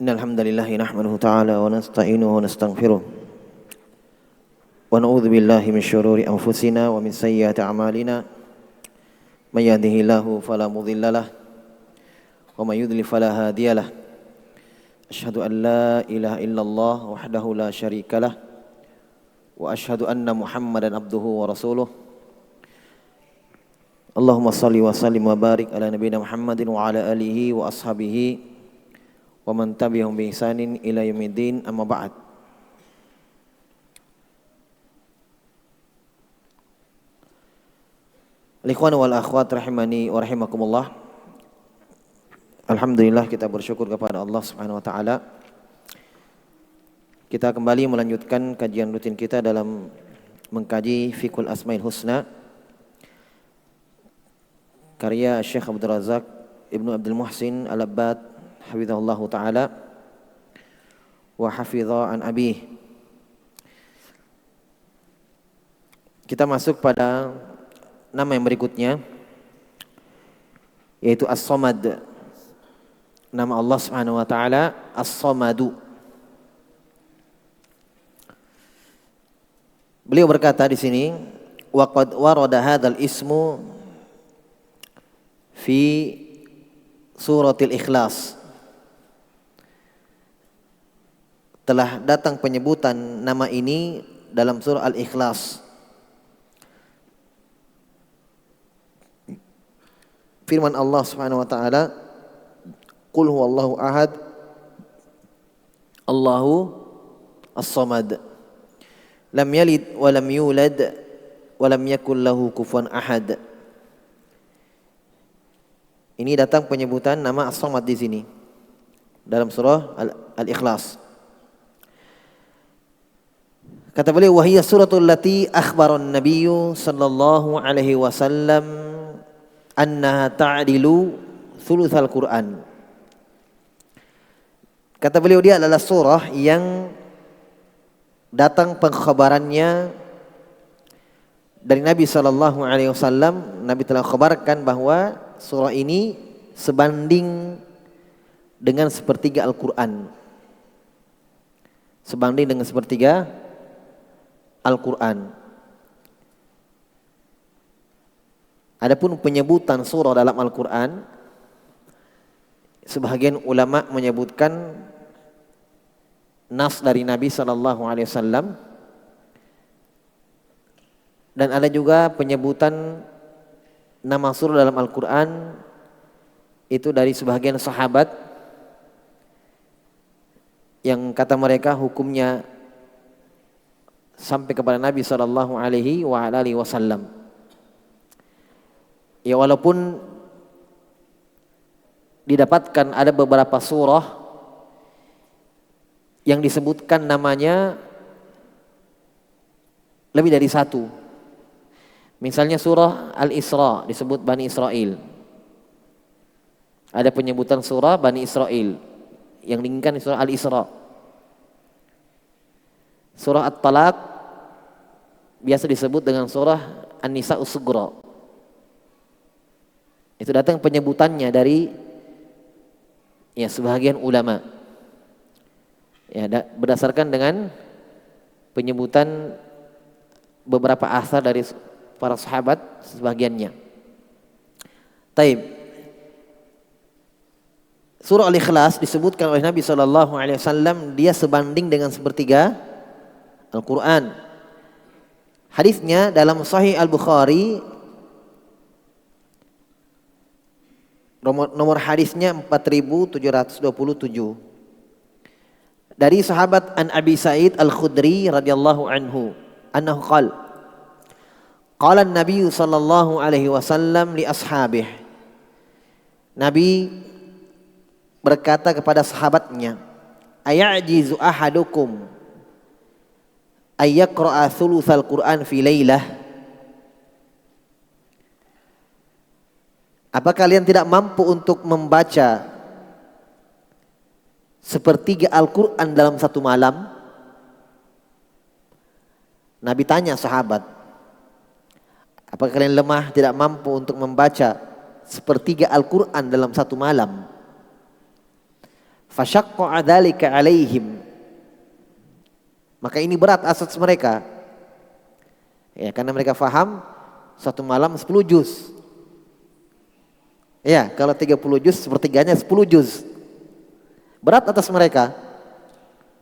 Innal hamdalillah nahmaduhu ta'ala wa nasta'inuhu wa nastaghfiruh wa na'udzu billahi min syururi anfusina wa min sayyiati a'malina may yahdihillahu fala mudhillalah wa may yudlil fala hadiyalah. Asyhadu an la ilaha illallah wahdahu la syarikalah wa asyhadu anna Muhammadan abduhu wa rasuluh. Allahumma shalli wa sallim wa barik ala nabiyyina Muhammadin wa ala alihi wa ashabihi wa man tabi'ahum bi ihsanin ila yaumiddin, amma ba'd. Ikhwan wal akhwat rahimani wa rahimakumullah. Alhamdulillah, kita bersyukur kepada Allah Subhanahu wa taala. Kita kembali melanjutkan kajian rutin kita dalam mengkaji Fiqhul Asmaul Husna karya Syekh Abdul Razak Ibnu Abdul Muhsin Al-Abbad hafizahullahu ta'ala wa hafidha an abih. Kita masuk pada nama yang berikutnya, yaitu As-Samad. Nama Allah Subhanahu wa ta'ala As-Samadu. Beliau berkata di sini, wa qad warada hadzal ismu fi suratil Ikhlas. Telah datang penyebutan nama ini dalam surah Al-Ikhlas. Firman Allah Subhanahu wa taala, "Qul huwallahu ahad, Allahu as-samad, lam yalid wa lam yulad wa lam yakul lahu kufuwan ahad." Ini datang penyebutan nama as-samad di sini dalam surah Al-Ikhlas. Kata beliau, wahiyya suratul lati akhbaran nabiyyu sallallahu alaihi wasallam annaha ta'dilu thulutsal Qur'an. Kata beliau, dia adalah surah yang datang pengkhabarannya dari Nabi sallallahu alaihi wasallam. Nabi telah khabarkan bahwa surah ini sebanding dengan sepertiga Al-Qur'an. Sebanding dengan sepertiga Al-Quran. Adapun penyebutan surah dalam Al-Quran, sebahagian ulama menyebutkan nas dari Nabi SAW, dan ada juga penyebutan nama surah dalam Al-Quran itu dari sebahagian sahabat yang kata mereka hukumnya sampai kepada Nabi sallallahu alaihi wasallam. Ya, walaupun didapatkan ada beberapa surah yang disebutkan namanya lebih dari satu. Misalnya surah Al-Isra disebut Bani Israel. Ada penyebutan surah Bani Israel yang diinginkan surah Al-Isra. Surah At-Talaq biasa disebut dengan surah An-Nisa Us-Sughra. Itu datang penyebutannya dari sebahagian ulama. Berdasarkan dengan penyebutan beberapa asar dari para sahabat sebagiannya. Taib. Surah Al-Ikhlas disebutkan oleh Nabi SAW, dia sebanding dengan sepertiga Al-Quran. Hadisnya dalam Sahih Al-Bukhari, nomor hadisnya 4727. Dari sahabat An Abi Sa'id Al-Khudri radhiyallahu anhu, annahu qala, qala an-nabiy sallallahu alaihi wasallam li ashabih. Nabi berkata kepada sahabatnya, ayajizu ahadukum ayyaqra'a thulutsal Qur'an fi lailah. Apa kalian tidak mampu untuk membaca sepertiga Al-Quran dalam satu malam? Nabi tanya sahabat, apakah kalian lemah tidak mampu untuk membaca sepertiga Al-Quran dalam satu malam? Fasyaqqa dzalika alaihim. Maka ini berat atas mereka. Ya, karena mereka faham satu malam 10 juz. Ya, kalau 30 juz sepertiganya 10 juz. Berat atas mereka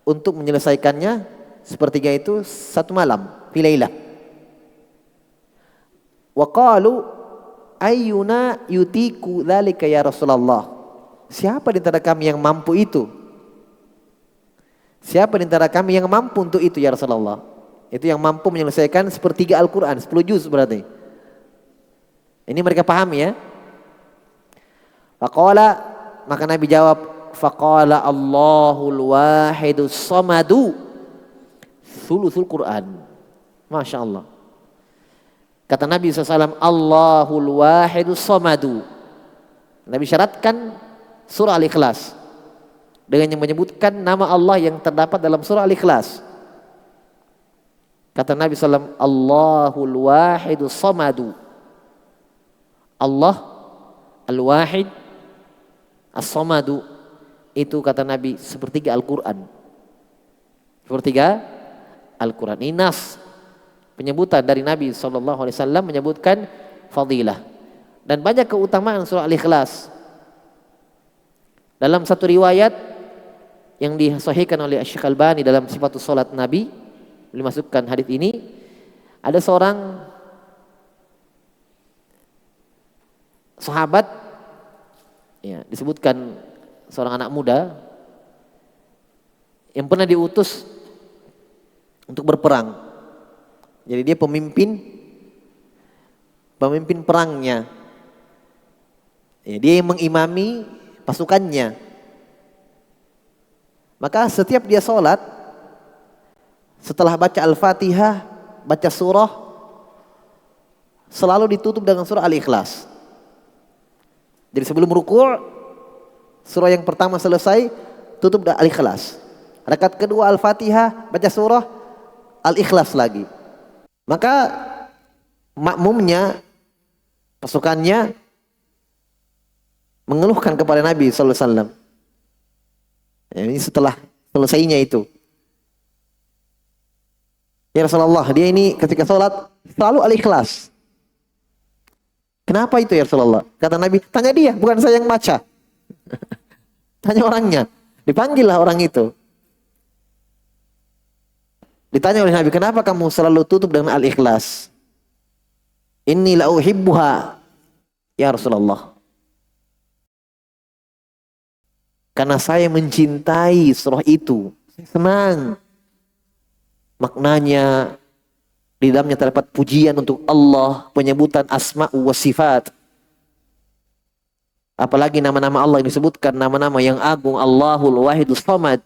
untuk menyelesaikannya sepertiga itu satu malam, filailah. Wa qalu ayyuna yutiku dzalika ya Rasulullah. Siapa di antara kami yang mampu itu? Siapa di antara kami yang mampu untuk itu ya Rasulullah? Itu yang mampu menyelesaikan sepertiga Al-Quran, 10 juz berarti. Ini mereka pahami ya. Faqala, maka Nabi jawab, faqala Allahul wahidus samadu thuluthul Quran. Masya Allah. Kata Nabi SAW, Allahul wahidus samadu. Nabi syaratkan surah Al-Ikhlas dengan yang menyebutkan nama Allah yang terdapat dalam surah Al-Ikhlas. Kata Nabi SAW, Allahul wahidus samadu. Allah al-wahid as-samadu. Itu kata Nabi sepertiga Al-Quran. Sepertiga Al-Quran. Ini nas penyebutan dari Nabi SAW menyebutkan fadilah. Dan banyak keutamaan surah Al-Ikhlas. Dalam satu riwayat yang disahihkan oleh Syekh Albani dalam Sifatus Salat Nabi, dimasukkan hadis ini, ada seorang sahabat, ya, disebutkan seorang anak muda yang pernah diutus untuk berperang. Jadi dia pemimpin perangnya. Ya, dia yang mengimami pasukannya. Maka setiap dia sholat, setelah baca Al-Fatihah, baca surah, selalu ditutup dengan surah Al-Ikhlas. Jadi sebelum rukuk, surah yang pertama selesai, tutup dengan Al-Ikhlas. Rakaat kedua Al-Fatihah, baca surah Al-Ikhlas lagi. Maka makmumnya, pasukannya mengeluhkan kepada Nabi SAW. Ini setelah selesainya itu. Ya Rasulullah, dia ini ketika sholat selalu Al-Ikhlas. Kenapa itu ya Rasulullah? Kata Nabi, tanya dia, bukan saya yang baca. Tanya orangnya. Dipanggillah orang itu. Ditanya oleh Nabi, kenapa kamu selalu tutup dengan Al-Ikhlas? Inni la uhibbuha ya Rasulullah. Karena saya mencintai surah itu. Saya senang. Maknanya di dalamnya terdapat pujian untuk Allah, penyebutan asma wa sifat. Apalagi nama-nama Allah yang disebutkan, nama-nama yang agung, Allahul wahidus samad.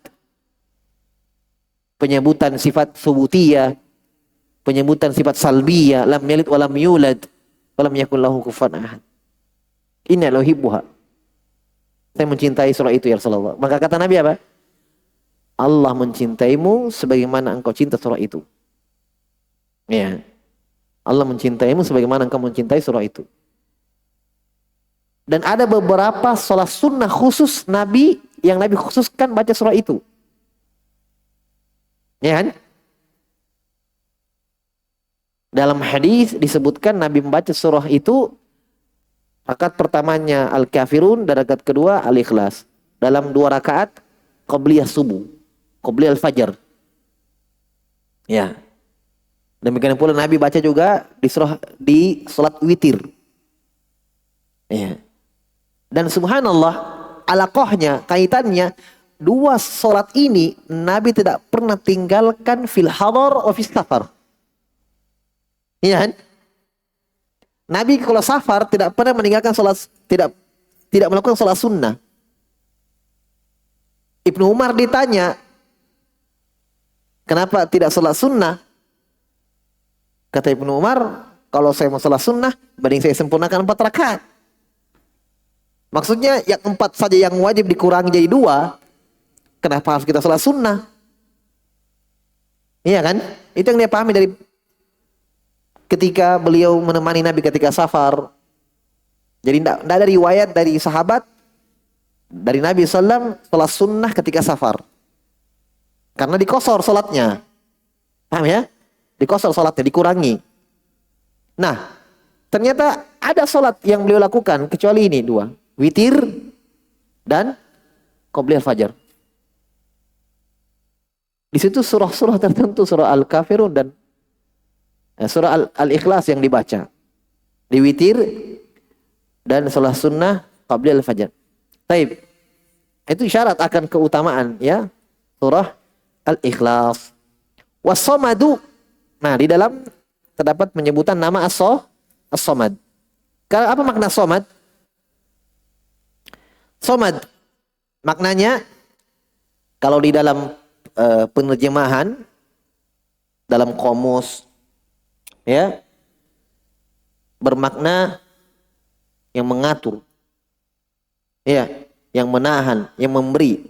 Penyebutan sifat subutiyah, penyebutan sifat salbiyah, lam yalid wa lam yulad wa lam yakul lahu kufuwan ahad. Inna la uhibbuha. Saya mencintai surah itu ya Rasulullah. Maka kata Nabi apa? Allah mencintaimu sebagaimana engkau cinta surah itu. Ya. Allah mencintaimu sebagaimana engkau mencintai surah itu. Dan ada beberapa sholat sunnah khusus Nabi yang Nabi khususkan baca surah itu. Ya kan? Dalam hadis disebutkan Nabi membaca surah itu rakaat pertamanya Al-Kafirun dan rakaat kedua Al-Ikhlas. Dalam 2 rakaat qabliyah subuh. Qobliyal fajar. Ya. Demikian pula Nabi baca juga di salat witir. Ya. Dan subhanallah, alaqahnya, kaitannya, 2 salat ini Nabi tidak pernah tinggalkan fil hadar wa fis safar. Iya kan? Nabi kalau safar tidak pernah meninggalkan salat, tidak melakukan salat sunnah. Ibnu Umar ditanya, kenapa tidak sholat sunnah? Kata Ibnu Umar, kalau saya mau sholat sunnah, mending saya sempurnakan 4 rakaat. Maksudnya yang 4 saja yang wajib dikurangi jadi 2. Kenapa harus kita sholat sunnah? Iya kan? Itu yang dia pahami dari ketika beliau menemani Nabi ketika safar. Jadi tidak ada riwayat dari sahabat Dari Nabi SAW, sholat sunnah ketika safar. Karena dikosor sholatnya. Paham ya? Dikosor sholatnya, dikurangi. Nah, ternyata ada sholat yang beliau lakukan, kecuali ini dua. Witir dan qobliyah fajar. Di situ surah-surah tertentu, surah Al-Kafirun dan surah Al-Ikhlas yang dibaca. Di witir dan sholat sunnah qobliyah fajar. Taib. Itu isyarat akan keutamaan ya. Surah Al-Ikhlas. Was-somadu. Nah, di dalam terdapat penyebutan nama as-somad. Apa makna somad? Somad maknanya kalau di dalam penerjemahan dalam komus ya bermakna yang mengatur. Ya, yang menahan, yang memberi.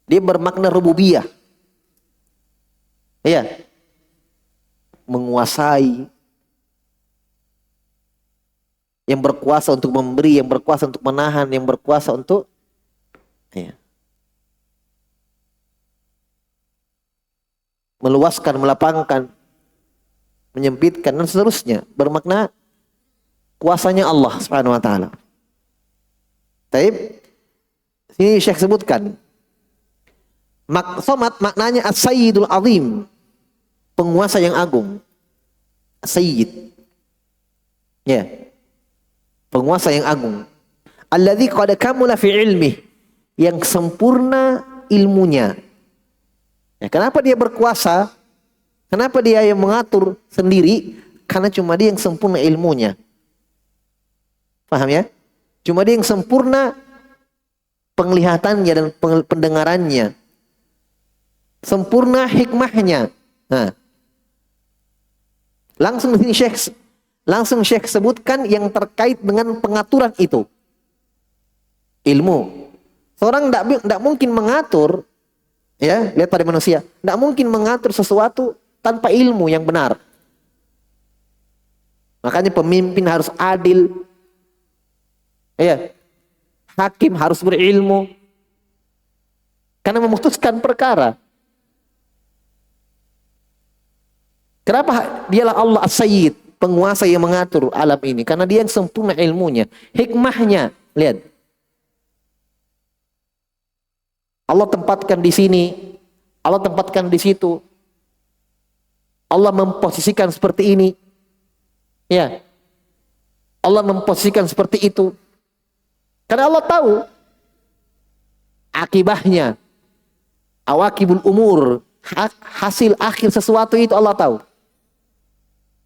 Dia bermakna rububiyah. Ya. Menguasai. Yang berkuasa untuk memberi, yang berkuasa untuk menahan, yang berkuasa untuk ya, meluaskan, melapangkan, menyempitkan dan seterusnya. Bermakna kuasanya Allah Subhanahu wa taala. Taib. Ini Syekh sebutkan. Somad maknanya as-sayyidul azim. Penguasa yang agung. Sayyid. Ya. Penguasa yang agung. Alladzi qad kamula fi ilmi. Yang sempurna ilmunya. Ya, kenapa dia berkuasa? Kenapa dia yang mengatur sendiri? Karena cuma dia yang sempurna ilmunya. Paham ya? Cuma dia yang sempurna penglihatannya dan pendengarannya. Sempurna hikmahnya. Nah. Langsung di sini Syekh sebutkan yang terkait dengan pengaturan itu. Ilmu. Seorang tidak mungkin mengatur, ya, lihat pada manusia, tidak mungkin mengatur sesuatu tanpa ilmu yang benar. Makanya pemimpin harus adil. Ya. Hakim harus berilmu. Karena memutuskan perkara. Kenapa dialah Allah As-Sayyid, penguasa yang mengatur alam ini? Karena dia yang sempurna ilmunya, hikmahnya. Lihat. Allah tempatkan di sini, Allah tempatkan di situ. Allah memposisikan seperti ini. Ya. Allah memposisikan seperti itu. Karena Allah tahu akibahnya. Awakibul umur, hasil akhir sesuatu itu Allah tahu.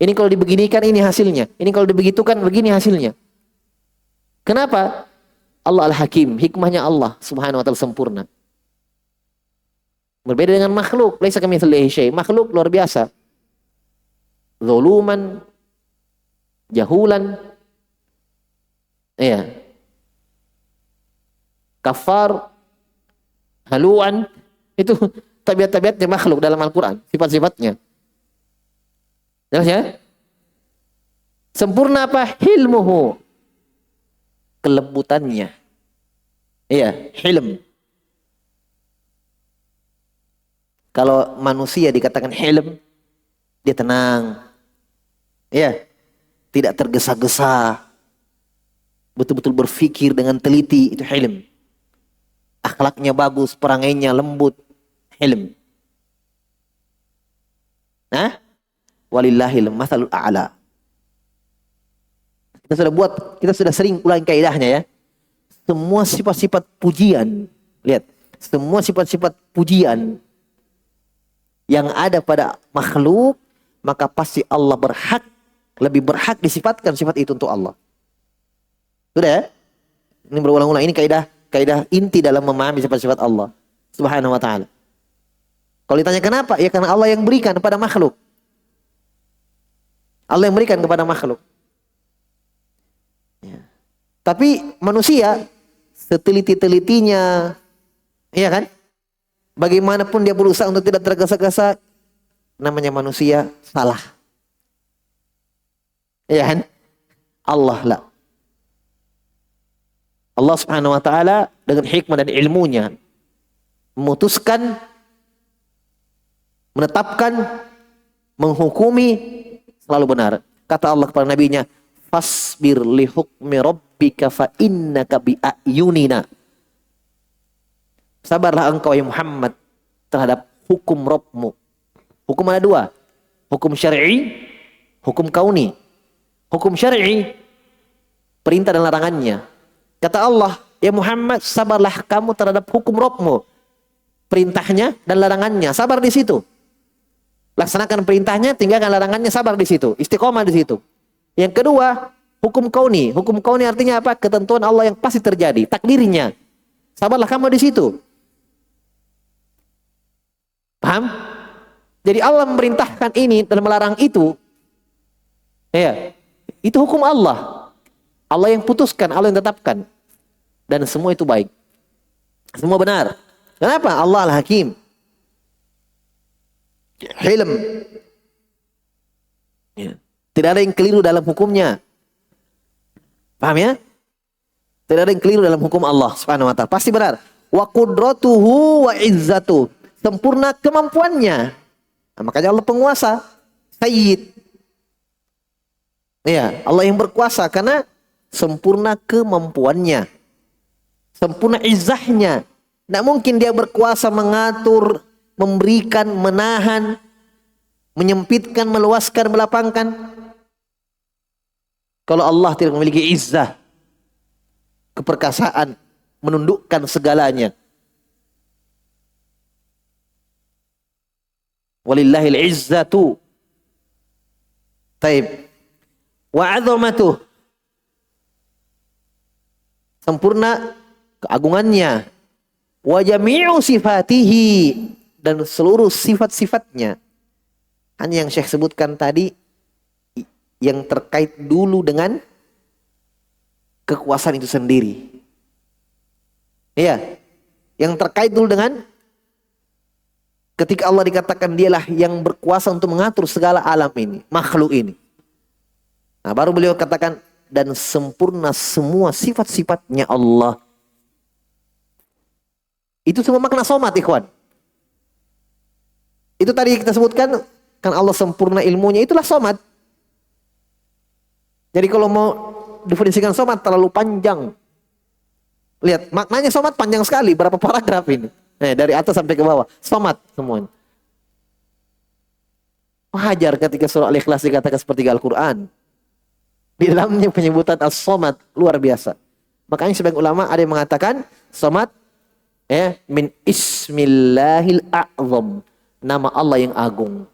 Ini kalau dibeginikan ini hasilnya. Ini kalau dibegitukan begini hasilnya. Kenapa? Allah Al-Hakim. Hikmahnya Allah Subhanahu wa ta'ala sempurna. Berbeda dengan makhluk. Laisa kamitslihi syai'. Makhluk luar biasa. Zuluman. Jahulan. Iya. Kafar. Haluan. Itu tabiat-tabiatnya makhluk dalam Al-Quran. Sifat-sifatnya. Jelas ya? Sempurna apa? Hilmuhu. Kelembutannya. Iya, hilm. Kalau manusia dikatakan hilm, dia tenang. Iya. Tidak tergesa-gesa. Betul-betul berpikir dengan teliti, itu hilm. Akhlaknya bagus, perangainya lembut, hilm. Nah, walillahil matsalul a'la. Kita sudah sering ulang kaidahnya ya. Semua sifat-sifat pujian, lihat, semua sifat-sifat pujian yang ada pada makhluk, maka pasti Allah lebih berhak disifatkan sifat itu untuk Allah. Sudah ya? Ini berulang-ulang, ini kaidah inti dalam memahami sifat-sifat Allah Subhanahu wa ta'ala. Kalau ditanya kenapa? Ya karena Allah yang berikan kepada makhluk. Allah yang berikan kepada makhluk. Ya. Tapi manusia seteliti-telitinya, iya kan? Bagaimanapun dia berusaha untuk tidak tergesa-gesa, namanya manusia salah. Iya kan? Allah lah. Allah Subhanahu wa taala dengan hikmah dan ilmunya memutuskan, menetapkan, menghukumi selalu benar. Kata Allah kepada nabinya, fasbir li hukmi rabbika fa innaka bi ayunina. Sabarlah engkau ya Muhammad terhadap hukum Rabbmu. Hukum ada dua, hukum syar'i, hukum kauni. Hukum syar'i, perintah dan larangannya. Kata Allah, ya Muhammad, sabarlah kamu terhadap hukum Rabbmu, perintahnya dan larangannya, sabar di situ. Laksanakan perintahnya, tinggalkan larangannya, sabar di situ, istiqomah di situ. Yang kedua, hukum kauni. Hukum kauni artinya apa? Ketentuan Allah yang pasti terjadi, takdirnya. Sabarlah kamu di situ. Paham? Jadi Allah memerintahkan ini dan melarang itu. Ya, itu hukum Allah. Allah yang putuskan, Allah yang tetapkan. Dan semua itu baik. Semua benar. Kenapa? Allah Al-Hakim. Hilm. Ya. Tidak ada yang keliru dalam hukumnya. Paham ya? Tidak ada yang keliru dalam hukum Allah Subhanahu wa taala. Pasti benar. Wa qudratuhu wa izzatuh. Sempurna kemampuannya. Nah, makanya Allah penguasa, Sayyid. Ya, Allah yang berkuasa karena sempurna kemampuannya. Sempurna izzahnya. Tidak mungkin dia berkuasa mengatur, memberikan, menahan, menyempitkan, meluaskan, melapangkan. Kalau Allah tidak memiliki izzah, keperkasaan, menundukkan segalanya. Walillahil izzatu. Taib. Wa 'azamatuh. Sempurna keagungannya. Wa jami'u sifatihi, dan seluruh sifat-sifatnya. Hanya yang Syekh sebutkan tadi yang terkait dulu dengan kekuasaan itu sendiri. Iya. Yang terkait dulu dengan ketika Allah dikatakan dialah yang berkuasa untuk mengatur segala alam ini, makhluk ini. Nah, baru beliau katakan dan sempurna semua sifat-sifatnya Allah. Itu semua makna somat, ikhwan. Itu tadi kita sebutkan, kan Allah sempurna ilmunya, itulah somat. Jadi kalau mau definisikan somat terlalu panjang. Lihat, maknanya somat panjang sekali, berapa paragraf ini. Dari atas sampai ke bawah, somat semuanya. Wajar ketika surah Al-Ikhlas dikatakan seperti Al-Quran. Di dalamnya penyebutan as-somat luar biasa. Makanya sebagian ulama ada yang mengatakan somat min ismillahil a'zam, nama Allah yang agung.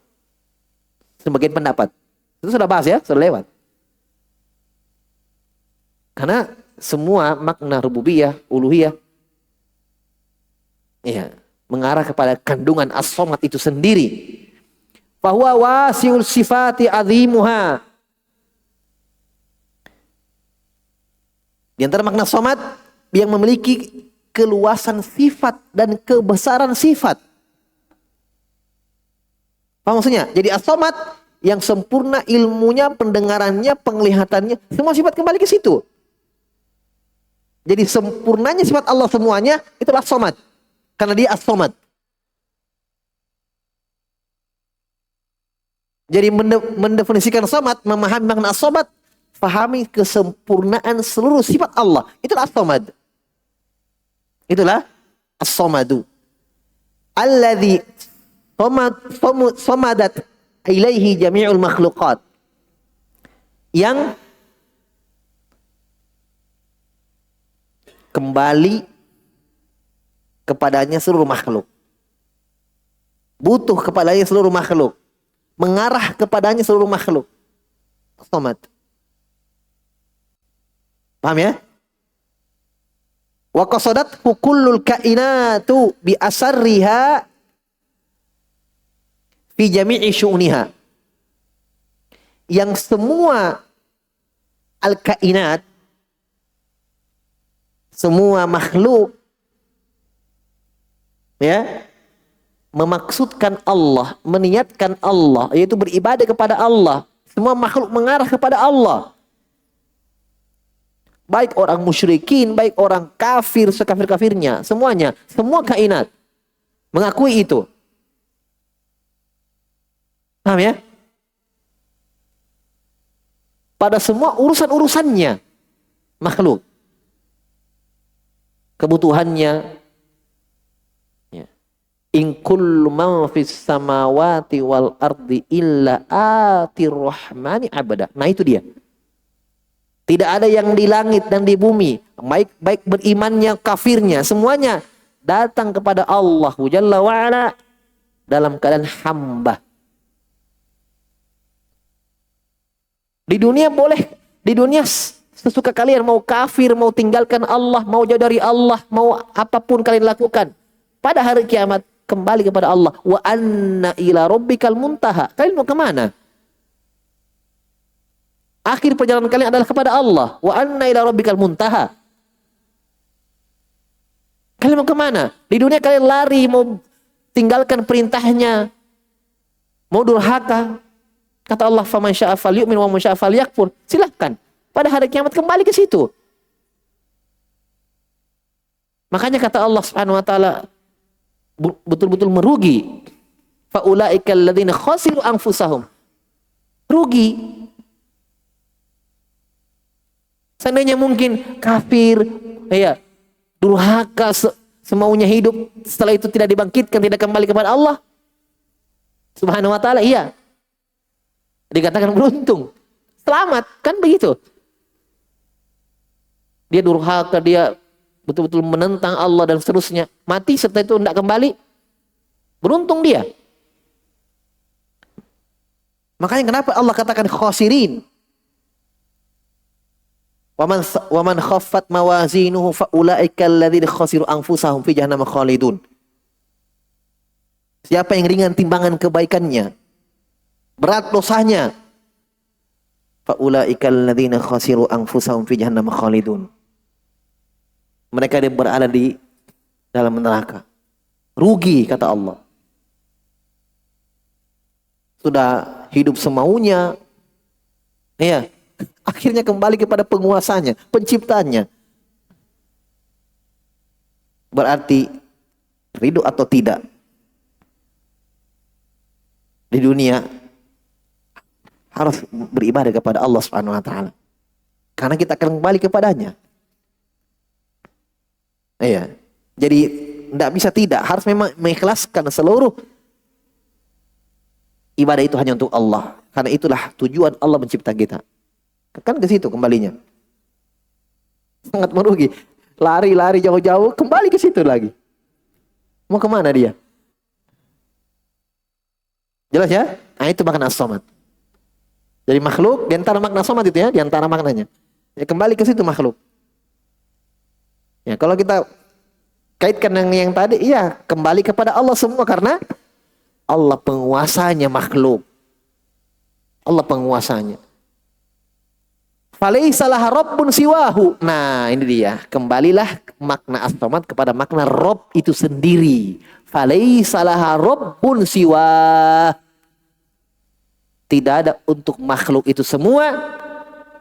Sebagian pendapat. Itu sudah bahas ya, sudah lewat. Karena semua makna rububiyah, uluhiyah, ya, mengarah kepada kandungan as-somat itu sendiri. Fahuwa wasi'ul sifati azimuha. Di antara makna somat yang memiliki keluasan sifat dan kebesaran sifat. Apa maksudnya? Jadi as-somat yang sempurna ilmunya, pendengarannya, penglihatannya, semua sifat kembali ke situ. Jadi sempurnanya sifat Allah semuanya itulah as-somat. Karena dia as-somat. Jadi mendefinisikan somat, memahami makna as-somat, fahami kesempurnaan seluruh sifat Allah. Itulah as-somad. Itulah as-somadu. Alladzi somadat ilaihi jami'ul makhluqat. Yang kembali kepadanya seluruh makhluk. Butuh kepadanya seluruh makhluk. Mengarah kepadanya seluruh makhluk. As-somad. Paham ya? Wa qasadat kullul kainatu bi asarriha fi jami'i syu'niha. Yang semua al-kainat, semua makhluk, ya, memaksudkan Allah, meniatkan Allah, yaitu beribadah kepada Allah. Semua makhluk mengarah kepada Allah. Baik orang musyrikin, baik orang kafir, sekafir-kafirnya, semuanya, semua kainat mengakui itu. Paham ya? Pada semua urusan-urusannya makhluk. Kebutuhannya. Ya. In kullu man fis samawati wal ardi illa atir rahmani abada. Nah itu dia. Tidak ada yang di langit dan di bumi, baik berimannya, kafirnya, semuanya datang kepada Allah Jalla wa'ala dalam keadaan hamba. Di dunia boleh, di dunia sesuka kalian, mau kafir, mau tinggalkan Allah, mau jauh dari Allah, mau apapun kalian lakukan. Pada hari kiamat kembali kepada Allah. Wa anna ila rabbikal muntaha. Kalian mau kemana? Akhir perjalanan kalian adalah kepada Allah. Wa anna ila rabbikal muntaha. Kalian mau kemana? Di dunia kalian lari, mau tinggalkan perintahnya, mau durhaka. Kata Allah, faman syaa falyu'min wa man syaa falyakfur. Silahkan. Pada hari kiamat kembali ke situ. Makanya kata Allah Subhanahu wa taala betul-betul merugi. Faulaika alladziina khasiru anfusahum. Rugi. Seandainya mungkin kafir, ya, durhaka, semaunya hidup, setelah itu tidak dibangkitkan, tidak kembali kepada Allah Subhanahu wa taala, iya. Dikatakan beruntung. Selamat, kan begitu. Dia durhaka, dia betul-betul menentang Allah dan seterusnya. Mati setelah itu tidak kembali. Beruntung dia. Makanya kenapa Allah katakan khasirin. Wa man khaffat mawazinuhu fa ulaika alladziina khasiru anfusahum fi jahannam khalidun. Siapa yang ringan timbangan kebaikannya, berat dosanya, fa ulaika alladziina khasiru anfusahum fi jahannam khalidun. Mereka berada di dalam neraka. Rugi kata Allah. Sudah hidup semaunya, ya, akhirnya kembali kepada penguasanya, penciptanya. Berarti ridho atau tidak di dunia harus beribadah kepada Allah Subhanahu wa taala. Karena kita akan kembali kepadanya. Iya. Jadi tidak bisa tidak, harus memang mengikhlaskan seluruh ibadah itu hanya untuk Allah. Karena itulah tujuan Allah mencipta kita. Kan ke situ kembalinya. Sangat merugi. Lari-lari jauh-jauh, kembali ke situ lagi. Mau kemana dia? Jelas ya? Nah itu makna as-samad. Jadi makhluk, di antara makna samad itu ya, di antara maknanya. Ya, kembali ke situ makhluk. Ya, kalau kita kaitkan dengan yang tadi, iya, kembali kepada Allah semua karena Allah penguasanya makhluk. Allah penguasanya. Falaisa laha rabbun siwahu. Nah, ini dia. Kembalilah makna as-samad kepada makna Rabb itu sendiri. Falaisa laha rabbun siwah. Tidak ada untuk makhluk itu semua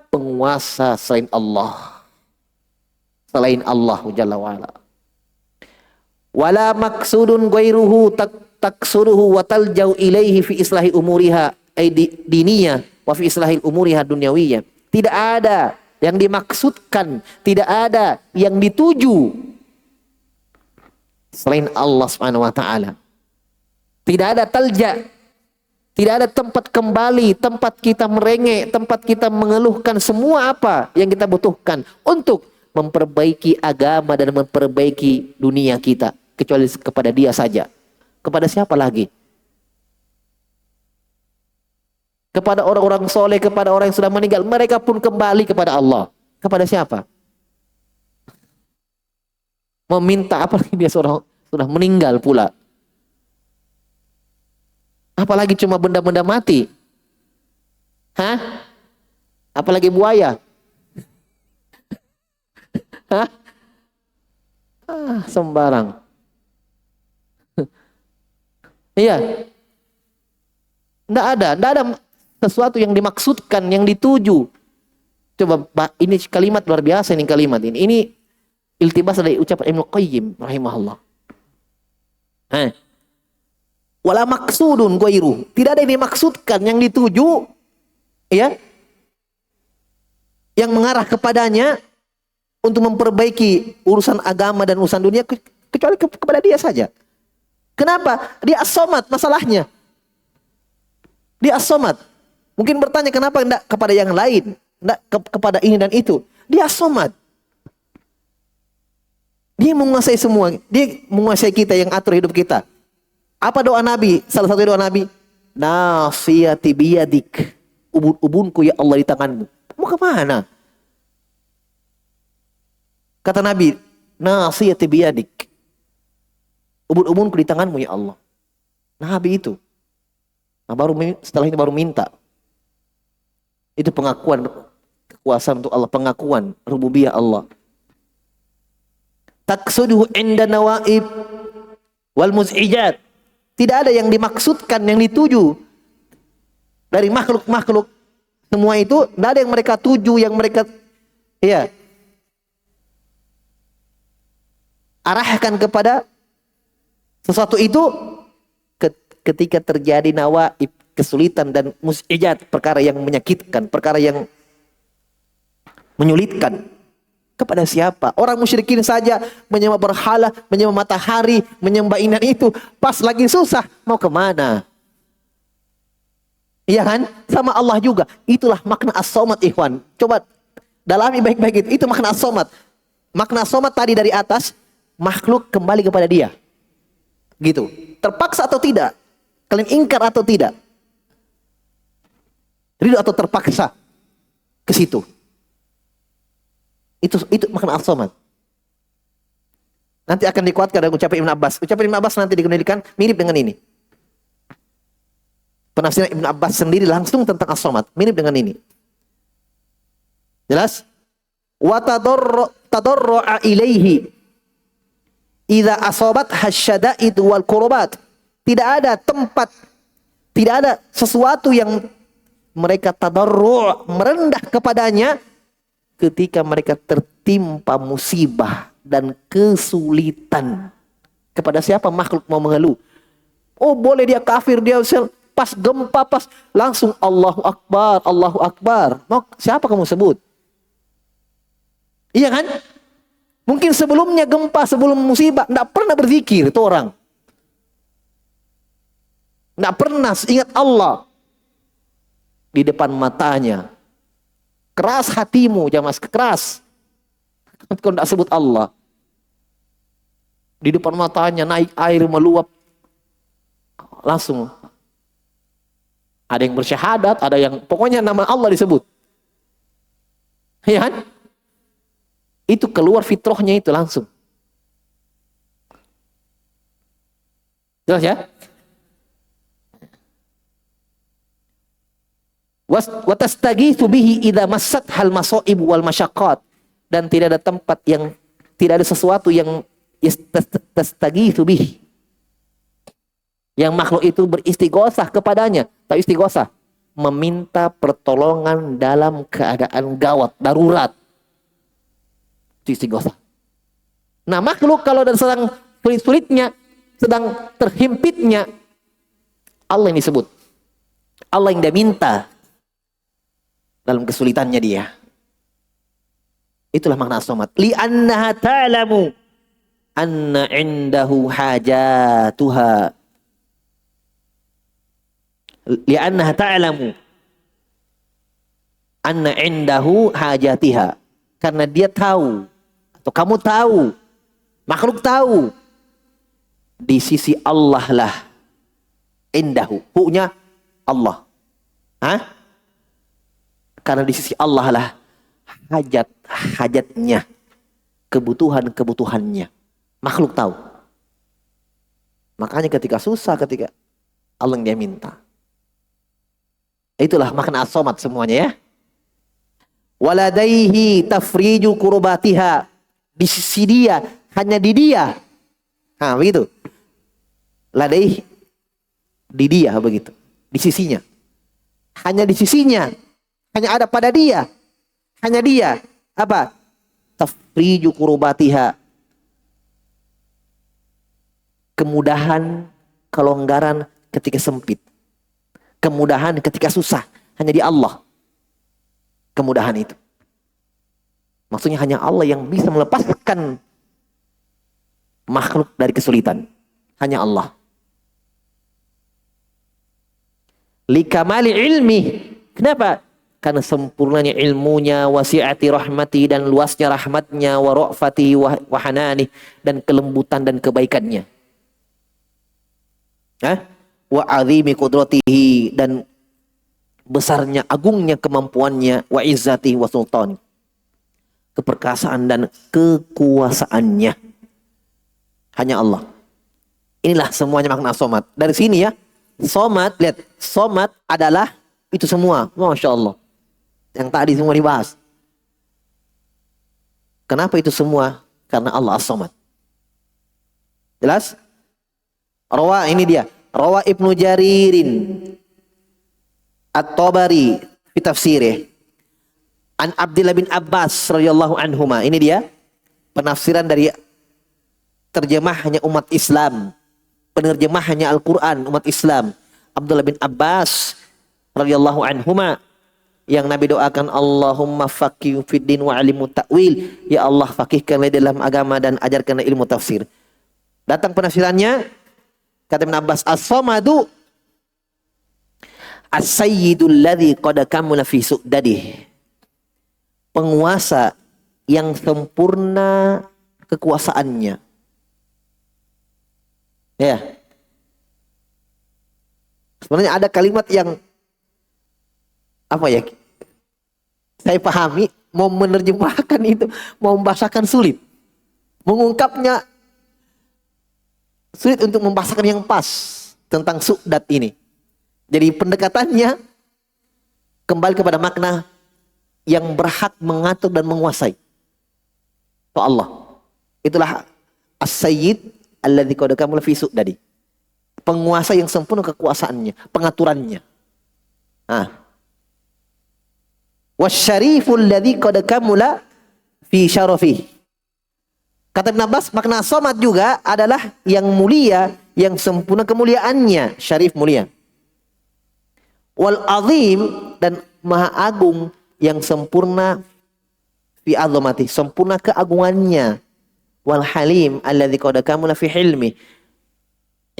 penguasa selain Allah. Selain Allah Jalla wa'ala. Wala maksudun ghairuhu taksuruhu wa taljau ilaihi fi islahi umuriha ay diniyah wa fi islahil umuriha dunyawiyah. Tidak ada yang dimaksudkan, tidak ada yang dituju selain Allah Subhanahu wa taala. Tidak ada talja, tidak ada tempat kembali, tempat kita merengek, tempat kita mengeluhkan semua apa yang kita butuhkan untuk memperbaiki agama dan memperbaiki dunia kita, kecuali kepada Dia saja. Kepada siapa lagi? Kepada orang-orang soleh, kepada orang yang sudah meninggal, mereka pun kembali kepada Allah. Kepada siapa? Meminta, apalagi dia sudah meninggal pula. Apalagi cuma benda-benda mati. Hah? Apalagi buaya. Hah? Sembarang. Iya. Tidak ada sesuatu yang dimaksudkan, yang dituju Coba ini kalimat luar biasa ini kalimat ini. Ini iltibas dari ucapan Ibnu Qayyim rahimahullah. Wala maksudun ghairu. Tidak ada yang dimaksudkan, yang dituju ya, yang mengarah kepadanya untuk memperbaiki urusan agama dan urusan dunia kecuali kepada dia saja. Kenapa? Dia as-somad masalahnya. Dia as-somad. Mungkin bertanya kenapa enggak kepada yang lain, enggak kepada ini dan itu. Dia as-somad. Dia menguasai semua. Dia menguasai kita, yang atur hidup kita. Apa doa Nabi? Salah satu doa Nabi, nasiyati biyadik. Ubun-ubunku ya Allah di tanganmu. Mau kemana? Kata Nabi, nasiyati biyadik. Ubun-ubunku di tanganmu ya Allah. Nabi itu. Nah, setelah itu baru minta. Itu pengakuan kekuasaan untuk Allah, pengakuan rububiyah Allah. Taqsuduhu inda nawaib wal muz'ijat. Tidak ada yang dimaksudkan, yang dituju dari makhluk-makhluk. Semua itu tidak ada yang mereka tuju, yang mereka arahkan kepada sesuatu itu ketika terjadi nawaib, kesulitan dan mus'ijat, perkara yang menyakitkan, perkara yang menyulitkan. Kepada siapa? Orang musyrikin saja menyembah berhala, menyembah matahari, menyembah ini dan itu. Pas lagi susah, mau kemana? Iya kan? Sama Allah juga. Itulah makna as-somad, ikhwan. Coba dalami baik-baik itu. Itu makna as-somad. Makna as-somad tadi dari atas, makhluk kembali kepada dia. Gitu. Terpaksa atau tidak? Kalian ingkar atau tidak? Ridho atau terpaksa ke situ? Itu makna as-somad. Nanti akan dikuatkan dengan ucapan Ibn Abbas. Ucapan Ibn Abbas nanti dikendalikan mirip dengan ini. Penafsiran Ibn Abbas sendiri langsung tentang as-somad, mirip dengan ini. Jelas? Wa tadarru'a ilaihi idza asabat hasyada'id wal qurbat. Tidak ada tempat, tidak ada sesuatu yang mereka tadarru', merendah kepadanya ketika mereka tertimpa musibah dan kesulitan. Kepada siapa makhluk mau mengeluh? Oh, boleh dia kafir, dia pas gempa, pas langsung Allahu Akbar, Allahu Akbar. Mau siapa kamu sebut? Iya kan? Mungkin sebelumnya gempa, sebelum musibah, tidak pernah berzikir itu orang. Tidak pernah ingat Allah di depan matanya. Keras hatimu, jamaah, keras. Kau tidak sebut Allah. Di depan matanya naik air meluap. Langsung. Ada yang bersyahadat, ada yang pokoknya nama Allah disebut. Ya kan? Itu keluar fitrahnya itu langsung. Jelas ya? Wa tastagitsu bihi idza massat hal masaib wal masyaqqat. Dan tidak ada tempat yang, tidak ada sesuatu yang tastagitsu bihi, yang makhluk itu beristighosah kepadanya. Tahu istighosah? Meminta pertolongan dalam keadaan gawat, darurat. Itu istighosah. Nah, makhluk kalau sedang sulit-sulitnya, sedang terhimpitnya, Allah yang disebut. Allah yang dia minta dalam kesulitannya dia. Itulah makna as-somad. Li'annaha ta'lamu anna 'indahu hajatuha. Li'annaha ta'lamu anna 'indahu hajatiha. Karena dia tahu, atau kamu tahu, makhluk tahu, di sisi Allah lah indahu, hu-nya Allah. Karena di sisi Allah lah hajatnya, kebutuhannya. Makhluk tahu. Makanya ketika susah, ketika Allah yang dia minta. Itulah makna as-somad semuanya ya. Waladaihi tafriju kurbatiha. Di sisi dia, hanya di dia. Begitu. Ladaihi, di dia begitu. Di sisinya. Hanya di sisinya. Hanya ada pada dia. Hanya dia. Apa? Tafriju kurubatiha. Kemudahan, kelonggaran ketika sempit. Kemudahan ketika susah. Hanya di Allah. Kemudahan itu. Maksudnya hanya Allah yang bisa melepaskan makhluk dari kesulitan. Hanya Allah. Likamali ilmi. Kenapa? Karena sempurnanya ilmunya, wasi'ati rahmati, dan luasnya rahmatnya, wa ra'fati wa hanani, dan kelembutan dan kebaikannya. Wa azimi qudratihi, dan besarnya, agungnya kemampuannya, wa izzati wa sultani, keperkasaan dan kekuasaannya. Hanya Allah. Inilah semuanya makna somat. Dari sini ya, somat, lihat, somat adalah itu semua. Masya Allah. Yang tadi semua dibahas. Kenapa itu semua? Karena Allah as-somad. Jelas? Rawa, ini dia. Rawa Ibnu Jaririn At-Tabari fi tafsirih an Abdullah bin Abbas radhiyallahu anhuma. Ini dia penafsiran dari terjemahannya umat Islam, penerjemahannya Al-Quran umat Islam, Abdullah bin Abbas radhiyallahu anhuma, yang Nabi doakan, Allahumma faqih fiddin wa alimu ta'wil. Ya Allah, faqihkanlah dalam agama dan ajarkanlah ilmu tafsir. Datang penafsirannya, kata Ibn Abbas, as-somadu as-sayyidul ladzi qad kamula fi su'dadih. Penguasa yang sempurna kekuasaannya. Ya. Sebenarnya ada kalimat yang apa ya? Saya pahami, mau menerjemahkan itu, mau membahasakan sulit. Mengungkapnya sulit untuk membahasakan yang pas tentang su'dad ini. Jadi pendekatannya kembali kepada makna yang berhak mengatur dan menguasai. Itu Allah. Itulah as-sayyid alladzi qad kamula fi su'dadi. Penguasa yang sempurna kekuasaannya, pengaturannya. Wasyariful ladzi qad kamula fi syarafih. Kata Ibn Abbas, makna somad juga adalah yang mulia, yang sempurna kemuliaannya, syarif mulia. Wal azim, dan maha agung, yang sempurna fi azamati, sempurna keagungannya. Wal halim alladzi qad kamula fi hilmi.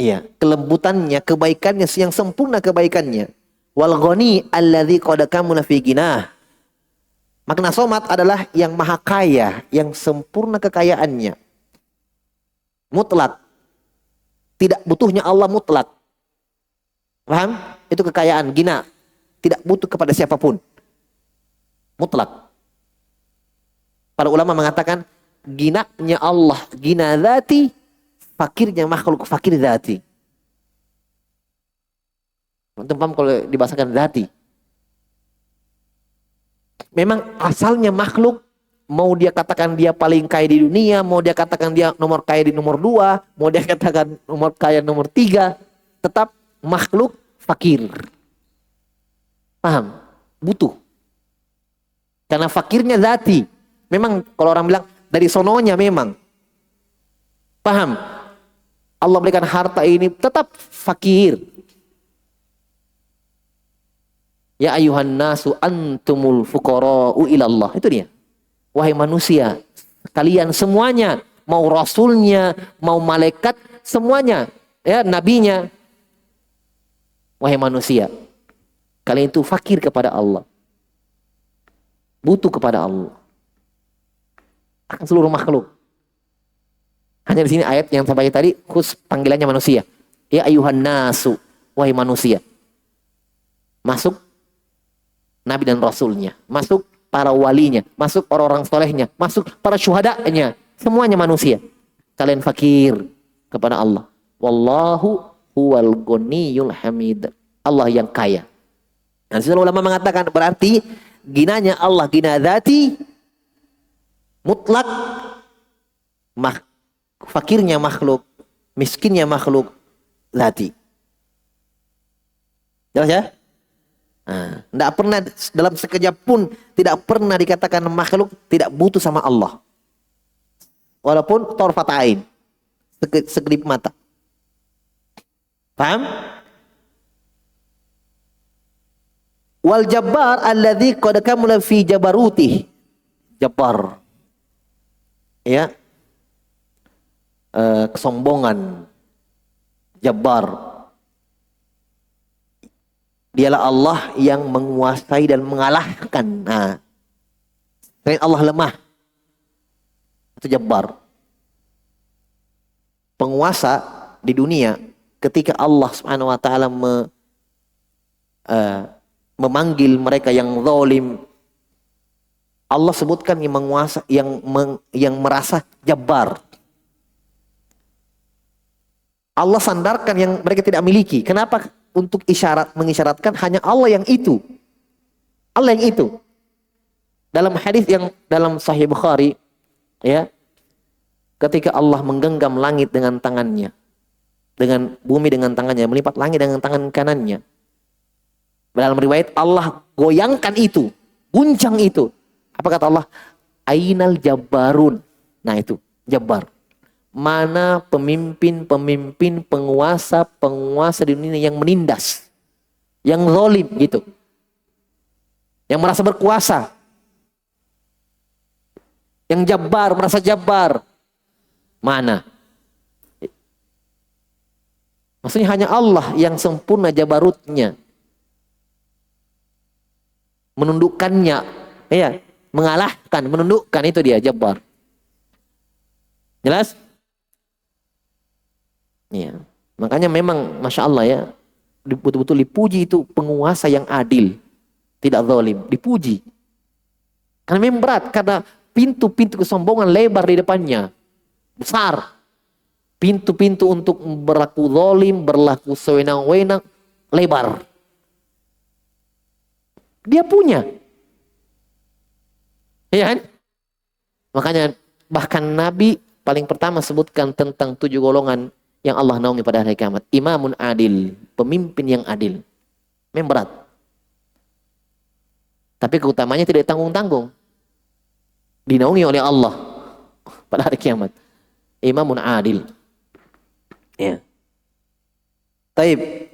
Iya, kelembutannya, kebaikannya yang sempurna kebaikannya. Wal ghani alladzi qad kamula fi ginah. Makna somad adalah yang maha kaya, yang sempurna kekayaannya. Mutlak. Tidak butuhnya Allah mutlak. Paham? Itu kekayaan, gina. Tidak butuh kepada siapapun. Mutlak. Para ulama mengatakan, ginanya Allah, gina dzati, fakirnya makhluk, fakir dzati. Antum paham kalau dibahasakan dzati? Memang asalnya makhluk, mau dia katakan dia paling kaya di dunia, mau dia katakan dia nomor kaya di nomor 2, mau dia katakan nomor kaya nomor 3, tetap makhluk fakir. Paham? Butuh. Karena fakirnya dzati. Memang kalau orang bilang dari sononya memang. Paham? Allah berikan harta ini tetap fakir. Ya ayuhan nasu antumul fuqara'u ilallah. Itu dia. Wahai manusia, kalian semuanya, mau rasulnya, mau malaikat, semuanya, ya nabinya. Wahai manusia, kalian itu fakir kepada Allah. Butuh kepada Allah. Akan seluruh makhluk. Hanya di sini ayat yang sampai tadi khusus panggilannya manusia. Ya ayuhan nasu, wahai manusia. Masuk Nabi dan Rasulnya, masuk para walinya, masuk orang-orang solehnya, masuk para syuhadanya, semuanya manusia. Kalian fakir kepada Allah. Wallahu huwal ghaniyul hamid. Allah yang kaya. Dan seluruh ulama mengatakan berarti ginanya Allah, gina dzati, mutlak, fakirnya makhluk, miskinnya makhluk, dzati. Jelas ya? Tidak pernah dalam sekejap pun tidak pernah dikatakan makhluk tidak butuh sama Allah. Walaupun torfatain, sekelip mata. Paham? Wal jabbar alladzi qad kamula fi jabarutih. Jabbar. Ya. Kesombongan. Jabbar. Dialah Allah yang menguasai dan mengalahkan. Selain Allah lemah. Itu Jabbar. Penguasa di dunia ketika Allah Subhanahu wa taala memanggil mereka yang zalim, Allah sebutkan yang menguasa, yang merasa Jabbar. Allah sandarkan yang mereka tidak miliki. Kenapa? Untuk mengisyaratkan hanya Allah yang itu. Allah yang itu. Dalam hadis yang dalam Sahih Bukhari, ya, ketika Allah menggenggam langit dengan tangannya, dengan bumi dengan tangannya, melipat langit dengan tangan kanannya. Dalam riwayat Allah goyangkan itu, guncang itu. Apa kata Allah? Ainal jabbarun. Nah itu, Jabbar. Mana pemimpin-pemimpin, penguasa di dunia yang menindas, yang zalim gitu, yang merasa berkuasa, yang Jabbar, merasa Jabbar. Mana? Maksudnya hanya Allah yang sempurna jabarutnya, menundukkannya, ya, mengalahkan, menundukkan, itu dia Jabbar. Jelas? Ya. Makanya memang Masya Allah ya, betul-betul dipuji itu penguasa yang adil, tidak zalim, dipuji. Karena memang berat, karena pintu-pintu kesombongan lebar di depannya, besar. Pintu-pintu untuk berlaku zalim, berlaku sewenang-wenang, lebar. Dia punya. Iya kan? Makanya bahkan Nabi paling pertama sebutkan tentang 7 golongan yang Allah naungi pada hari kiamat. Imamun adil, pemimpin yang adil. Memang berat. Tapi keutamanya tidak tanggung-tanggung. Dinaungi oleh Allah pada hari kiamat. Imamun adil. Ya. Taib.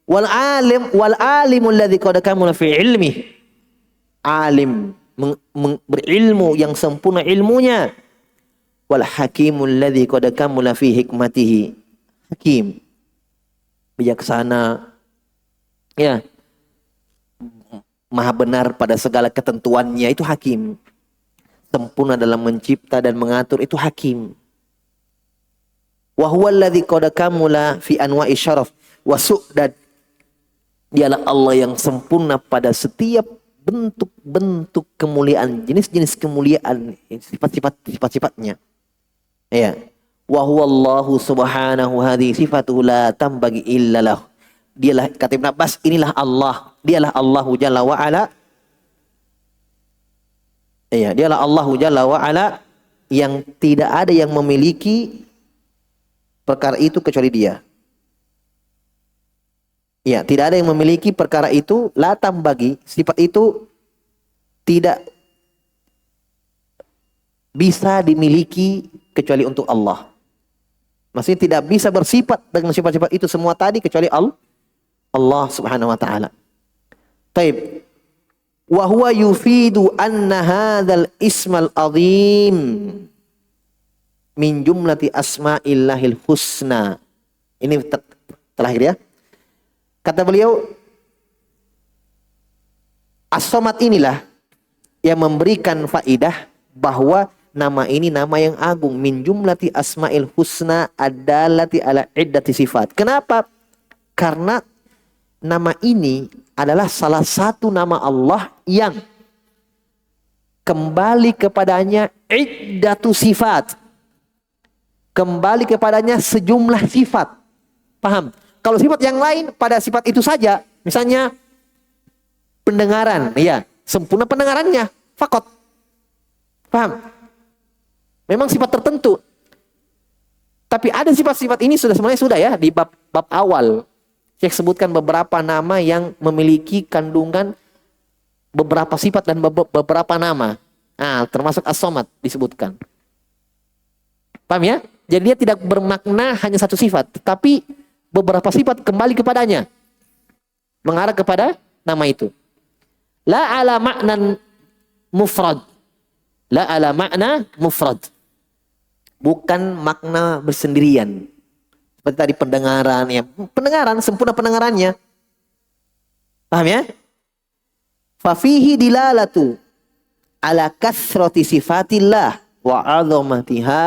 Wal alimul ladzi qad kamula fi ilmi. Alim berilmu yang sempurna ilmunya. Wal hakimul ladzi qad kamula fi hikmatihi. Hakim, bijaksana, ya, maha benar pada segala ketentuannya, itu hakim. Sempurna dalam mencipta dan mengatur, itu hakim. Wa huwa alladzi qad kamula fi anwa'i syaraf wa su'dad. Dialah Allah yang sempurna pada setiap bentuk-bentuk kemuliaan, jenis-jenis kemuliaan, sifat-sifatnya. Ya. Wa huwallahu subhanahu hadhi sifatuhu la tambagi illalah. Dialah, kata Ibn Abbas, inilah Allah. Dialah Allahu Jalla wa Ala. Iya, dialah Allahu Jalla wa Ala yang tidak ada yang memiliki perkara itu kecuali Dia. Iya, tidak ada yang memiliki perkara itu, la tambagi, sifat itu tidak bisa dimiliki kecuali untuk Allah. Maksudnya tidak bisa bersifat dengan sifat-sifat itu semua tadi kecuali Allah Subhanahu wa taala. Taib. Wa huwa yufidu anna hadzal ismal azim min jumlati asma'illahil husna. Ini terakhir ya. Kata beliau, As-Samad inilah yang memberikan faidah bahwa nama ini nama yang agung, min jumlati asma'il husna adallati ala iddati sifat. Kenapa? Karena nama ini adalah salah satu nama Allah yang kembali kepadanya iddatu sifat. Kembali kepadanya sejumlah sifat. Paham? Kalau sifat yang lain pada sifat itu saja, misalnya pendengaran, ya, sempurna pendengarannya, fakot. Paham? Memang sifat tertentu. Tapi ada sifat-sifat ini sebenarnya sudah ya di bab awal. Syekh sebutkan beberapa nama yang memiliki kandungan beberapa sifat dan beberapa nama. Nah, termasuk As-Samad disebutkan. Paham ya? Jadi dia tidak bermakna hanya satu sifat, tetapi beberapa sifat kembali kepadanya. Mengarah kepada nama itu. La ala ma'nan mufrad. La ala makna mufrad. Bukan makna bersendirian. Seperti tadi pendengaran ya. Pendengaran, sempurna pendengarannya. Paham ya? Fafihi dilalatu ala kathrati sifatillah wa 'azamatiha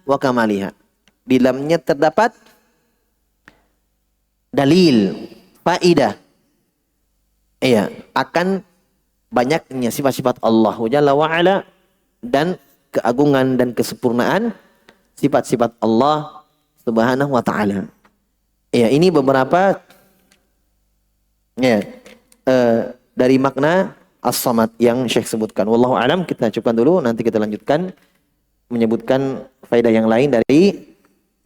wa kamaliha. Di dalamnya terdapat dalil, faidah. Iya, akan banyaknya sifat-sifat Allah Jalla wa ala dan keagungan dan kesempurnaan sifat-sifat Allah Subhanahu wa taala. Ya, ini beberapa ya dari makna As-Samad yang Syekh sebutkan. Wallahu alam, kita cukupkan dulu, nanti kita lanjutkan menyebutkan faedah yang lain dari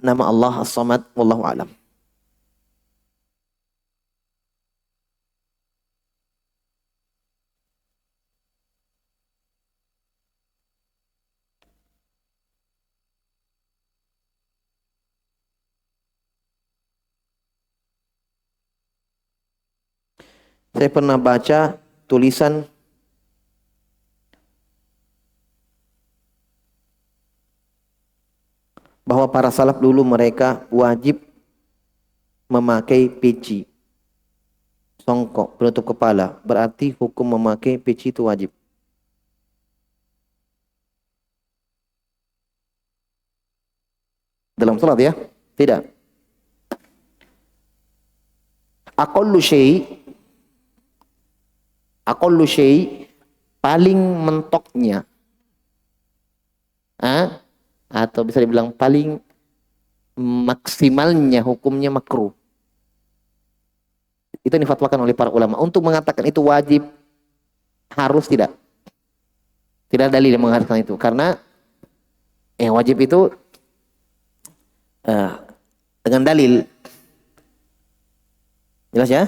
nama Allah As-Samad. Wallahu alam. Saya pernah baca tulisan bahwa para salaf dulu mereka wajib memakai peci, songkok, penutup kepala. Berarti hukum memakai peci itu wajib. Dalam salat ya? Tidak. Aqallu syai paling mentoknya, atau bisa dibilang paling maksimalnya hukumnya makruh. Itu difatwakan oleh para ulama. Untuk mengatakan itu wajib, harus tidak. Tidak ada dalil yang mengatakan itu. Karena wajib itu dengan dalil. Jelas ya?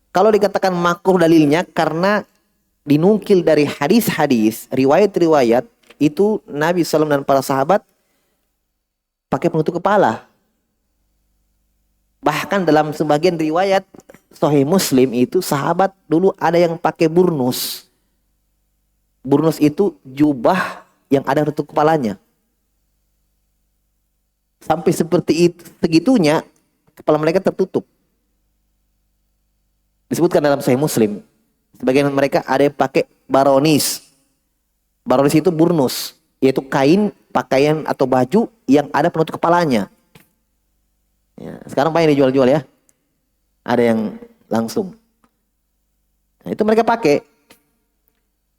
Kalau dikatakan makruh dalilnya karena dinukil dari hadis-hadis, riwayat-riwayat, itu Nabi SAW dan para sahabat pakai penutup kepala. Bahkan dalam sebagian riwayat Sahih Muslim itu sahabat dulu ada yang pakai burnus. Burnus itu jubah yang ada penutup kepalanya. Sampai seperti itu, segitunya kepala mereka tertutup. Disebutkan dalam Sahih Muslim. Sebagian mereka ada yang pakai baronis. Baronis itu burnus, yaitu kain, pakaian atau baju yang ada penutup kepalanya. Ya, sekarang banyak dijual-jual ya. Ada yang langsung. Nah, itu mereka pakai.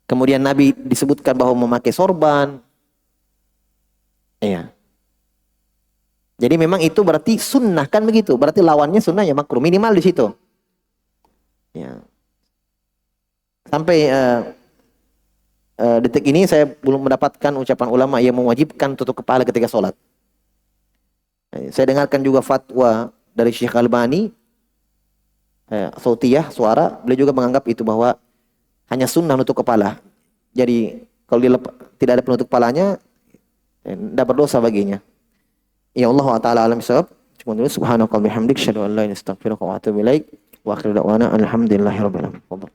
Kemudian Nabi disebutkan bahwa memakai sorban. Iya. Jadi memang itu berarti sunnah kan begitu. Berarti lawannya sunnah ya makruh, minimal di situ. Ya. Sampai detik ini saya belum mendapatkan ucapan ulama yang mewajibkan tutup kepala ketika sholat. Saya dengarkan juga fatwa dari Syekh Albani, sautiyah, suara, beliau juga menganggap itu bahwa hanya sunnah nutup kepala. Jadi kalau tidak ada penutup kepalanya, tidak berdosa baginya. Ya Allah Ta'ala alam bisawab. Cuma dulu subhanakallahumma bihamdik, asyhadu an la ilaha illa anta, astaghfiruka wa atubu ilaik. Wa akhiru da'wana alhamdulillahirabbil alamin.